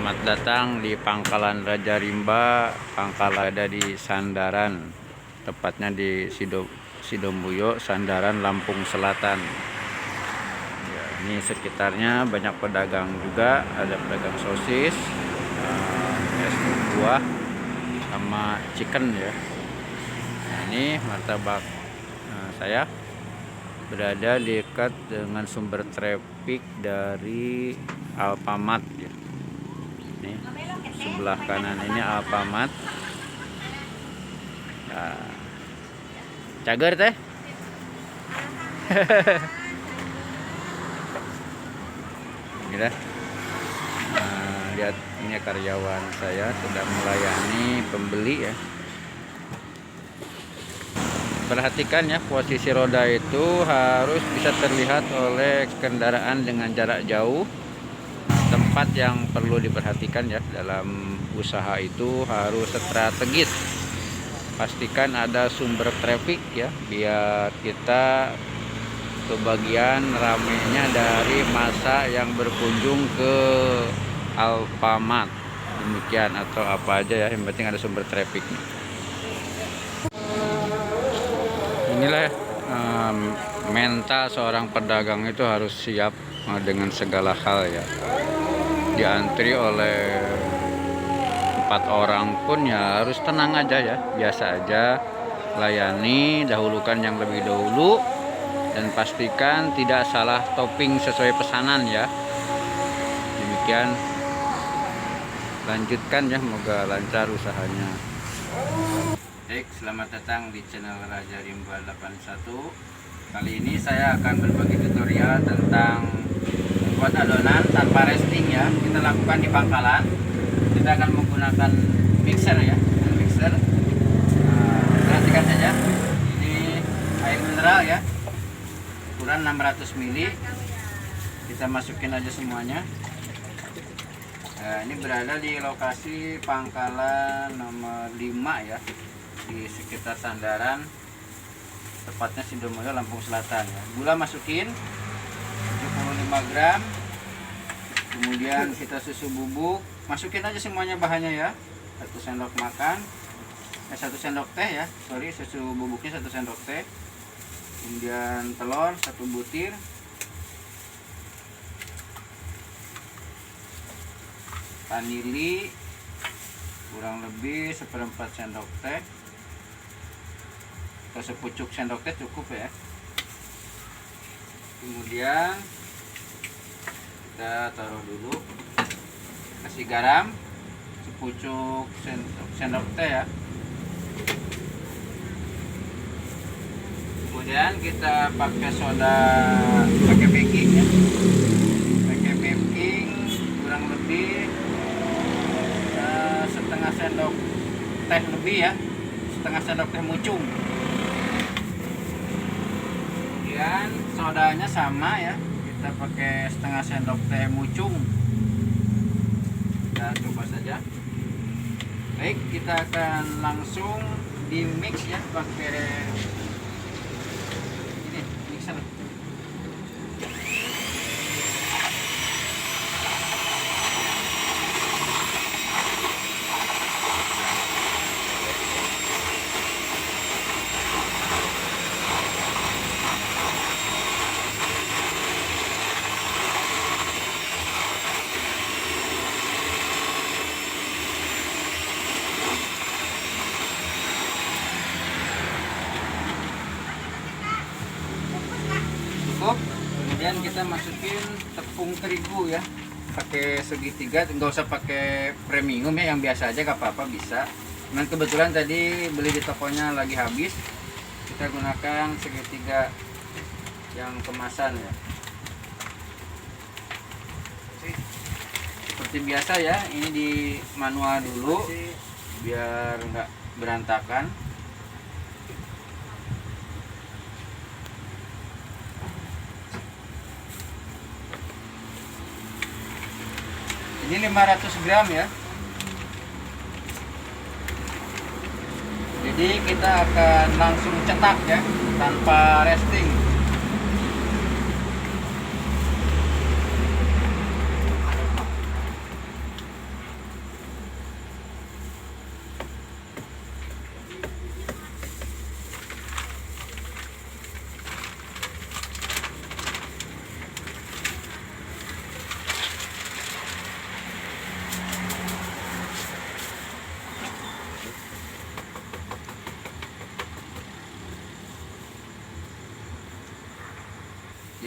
Selamat datang di Pangkalan Raja Rimba. Pangkalan ada di Sandaran, tepatnya di Sidombuyo, Sandaran, Lampung Selatan. Ya, ini sekitarnya banyak pedagang juga, ada pedagang sosis, es buah, sama chicken ya. Nah, ini martabak. Saya berada dekat dengan sumber traffic dari Alfamart ya. Nih, sebelah kanan ini Alfamart. Nah, cager teh. Gila. Lihat ini karyawan saya sedang melayani pembeli ya. Perhatikan ya, posisi roda itu harus bisa terlihat oleh kendaraan dengan jarak jauh. Tempat yang perlu diperhatikan ya dalam usaha itu harus strategis. Pastikan ada sumber traffic ya, biar kita kebagian ramenya dari masa yang berkunjung ke Alfamart. Demikian, atau apa aja ya, yang penting ada sumber traffic. Inilah mental seorang pedagang itu harus siap dengan segala hal ya. Diantri oleh 4 orang pun ya harus tenang aja ya, biasa aja, layani, dahulukan yang lebih dahulu, dan pastikan tidak salah topping sesuai pesanan ya. Demikian, lanjutkan ya, semoga lancar usahanya. Baik, selamat datang di channel Raja Rimba 81. Kali ini saya akan berbagi tutorial tentang buat adonan tanpa resting ya. Kita lakukan di pangkalan. Kita akan menggunakan mixer ya, mixer. Perhatikan saja, ini air mineral ya, ukuran 600 ml. Kita masukin aja semuanya. Ini berada di lokasi pangkalan nomor 5 ya, di sekitar Sandaran, tepatnya Sidomulyo, Lampung Selatan ya. Gula masukin 75 gram. Kemudian kita susu bubuk, masukin aja semuanya bahannya ya. 1 sendok makan, 1 sendok teh ya, sorry, susu bubuknya 1 sendok teh. Kemudian telur 1 butir, vanili kurang lebih 1/4 sendok teh, atau sepucuk sendok teh cukup ya. Kemudian kita taruh dulu, kasih garam sepucuk sendok teh ya. Kemudian kita pakai soda, pakai baking ya, pakai baking kurang lebih setengah sendok teh lebih ya, setengah sendok teh mucung. Kemudian sodanya sama ya, kita pakai setengah sendok teh mucung. Kita coba saja. Baik, kita akan langsung di mix ya, pakai ini mixer. Kemudian kita masukin tepung terigu ya, pakai segitiga, nggak usah pakai premium ya, yang biasa aja gak apa-apa bisa. Cuman kebetulan tadi beli di tokonya lagi habis, kita gunakan segitiga yang kemasan ya. Seperti biasa ya, ini di manual dulu biar nggak berantakan. Ini 500 gram ya. Jadi kita akan langsung cetak ya, tanpa resting.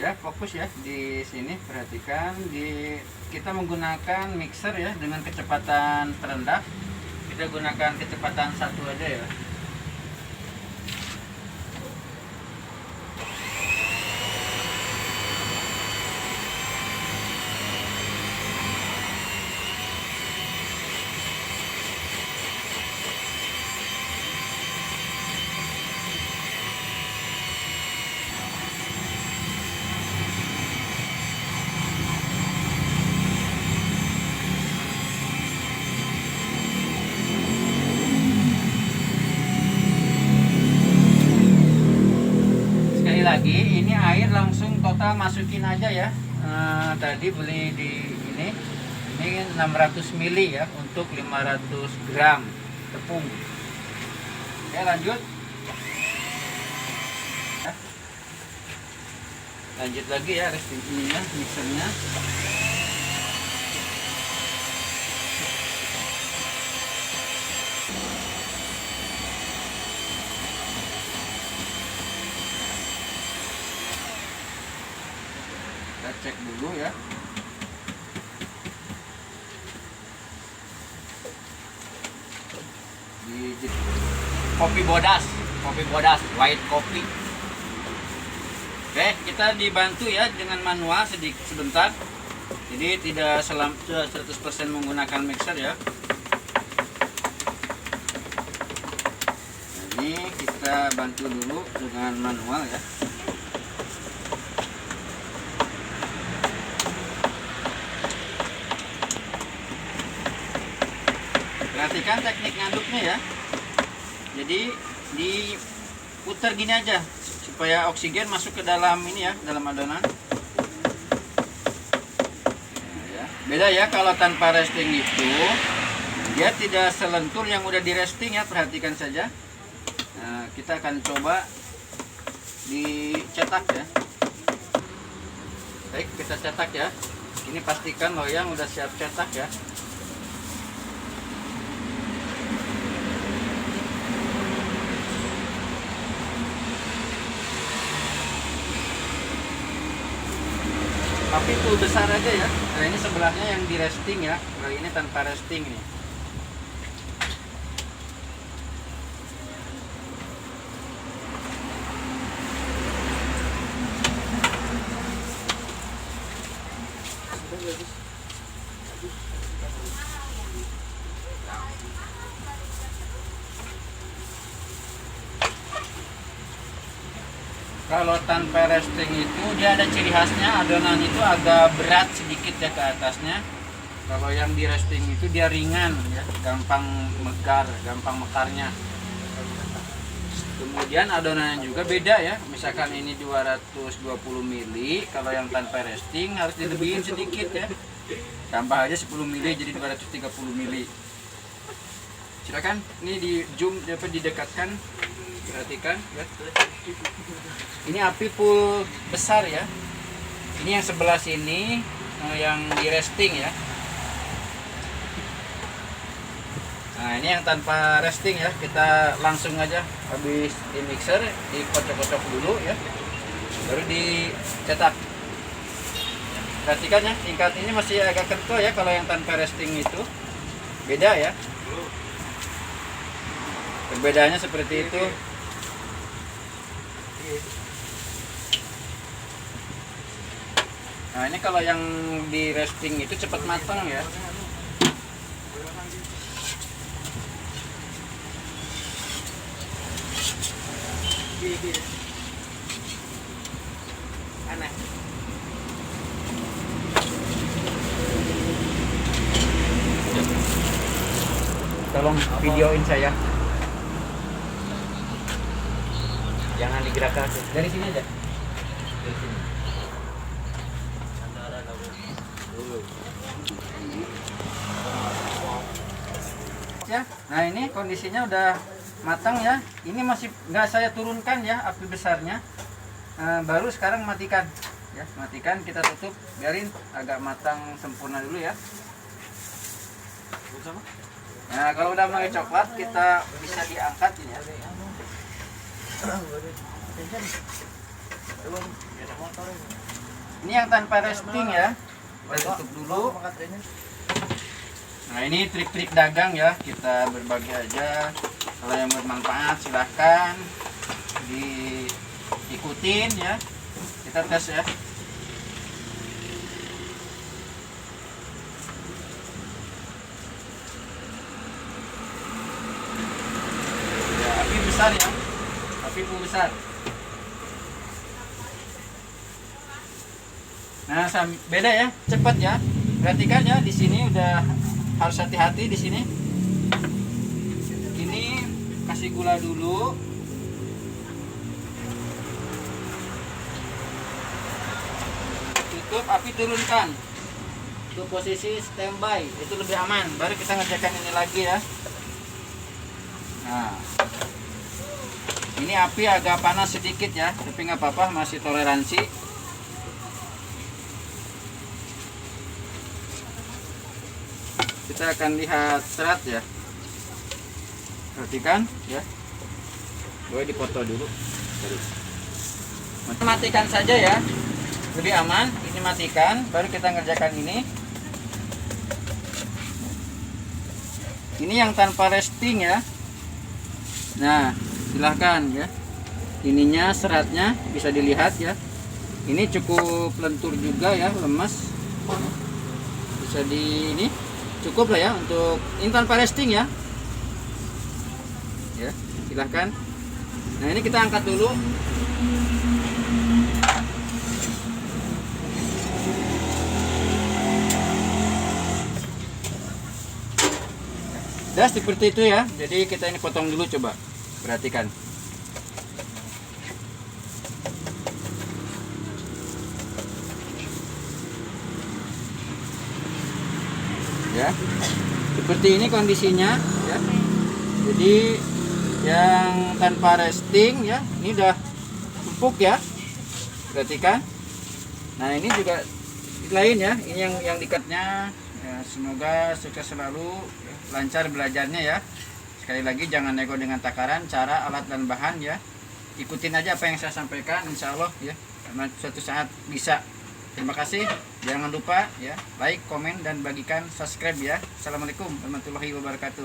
ya, fokus ya di sini, perhatikan kita menggunakan mixer ya dengan kecepatan terendah. Kita gunakan kecepatan 1 aja ya. Lagi ini air langsung total masukin aja ya. Tadi beli di ini 600 ml ya untuk 500 gram tepung. Oke, lanjut ya. Lanjut lagi ya ininya, mixernya. Kita cek dulu ya. Kopi bodas white coffee. Oke, kita dibantu ya dengan manual sebentar. Jadi tidak 100% menggunakan mixer ya. Ini kita bantu dulu dengan manual ya. Perhatikan teknik ngaduknya ya. Jadi diputar gini aja supaya oksigen masuk ke dalam ini ya, dalam adonan. Nah, ya. Beda ya kalau tanpa resting itu dia tidak selentur yang udah di resting ya, perhatikan saja. Nah, kita akan coba dicetak ya. Baik, kita cetak ya. Ini pastikan loyang udah siap cetak ya. Tapi full besar aja ya. Nah, ini sebelahnya yang di resting ya. Kalau ini tanpa resting nih. Kalau tanpa resting itu dia ada ciri khasnya, adonan itu agak berat sedikit ya ke atasnya. Kalau yang di resting itu dia ringan ya, gampang megar, gampang mekarnya. Kemudian adonannya juga beda ya. Misalkan ini 220 ml, kalau yang tanpa resting harus dilebihin sedikit ya. Tambah aja 10 ml jadi 230 ml. Silakan ini di zoom dapat didekatkan. Perhatikan ya. Ini api full besar ya. Ini yang sebelah sini yang di resting ya. Nah, ini yang tanpa resting ya. Kita langsung aja habis di mixer, dikocok-kocok dulu ya. Baru dicetak. Perhatikan ya, tingkat ini masih agak kental ya kalau yang tanpa resting itu. Beda ya. Perbedaannya seperti itu. Nah, ini kalau yang di resting itu cepat matang ya. Aneh. Tolong videoin saya. Jangan digerakkan. Dari sini aja. Dari sini. Ya, nah ini kondisinya udah matang ya. Ini masih nggak saya turunkan ya api besarnya. Baru sekarang matikan. Ya, matikan, kita tutup, biarin agak matang sempurna dulu ya. Nah, kalau udah mulai coklat kita bisa diangkat ini ya. Ini yang tanpa resting ya. Kita tutup dulu. Nah ini trik-trik dagang ya, kita berbagi aja. Kalau yang bermanfaat silahkan diikutin ya. Kita tes ya. Ya, api besar ya, api besar. Nah, beda ya, cepat ya. Perhatikan ya, di sini udah harus hati-hati di sini. Ini kasih gula dulu. Tutup, api turunkan. Untuk posisi standby, itu lebih aman. Baru kita ngerjakan ini lagi ya. Nah, ini api agak panas sedikit ya, tapi nggak apa-apa, masih toleransi. Kita akan lihat serat ya, perhatikan ya, boleh dipoto dulu. Matikan saja ya, lebih aman. Ini matikan, baru kita ngerjakan ini. Ini yang tanpa resting ya. Nah silahkan ya, ininya seratnya bisa dilihat ya, ini cukup lentur juga ya, lemas, bisa di ini cukup lah ya untuk ini tanpa resting ya. Ya, silahkan. Nah ini kita angkat dulu. Ya, seperti itu ya. Jadi kita ini potong dulu, coba perhatikan. Ya, seperti ini kondisinya ya. Jadi yang tanpa resting ya, ini udah empuk ya, perhatikan. Nah ini juga lain ya, ini yang dikatnya ya. Semoga sukses selalu, lancar belajarnya ya. Sekali lagi jangan nego dengan takaran, cara, alat dan bahan ya. Ikutin aja apa yang saya sampaikan, insya Allah ya, karena suatu saat bisa. Terima kasih. Jangan lupa ya, like, komen, dan bagikan, subscribe ya. Assalamualaikum warahmatullahi wabarakatuh.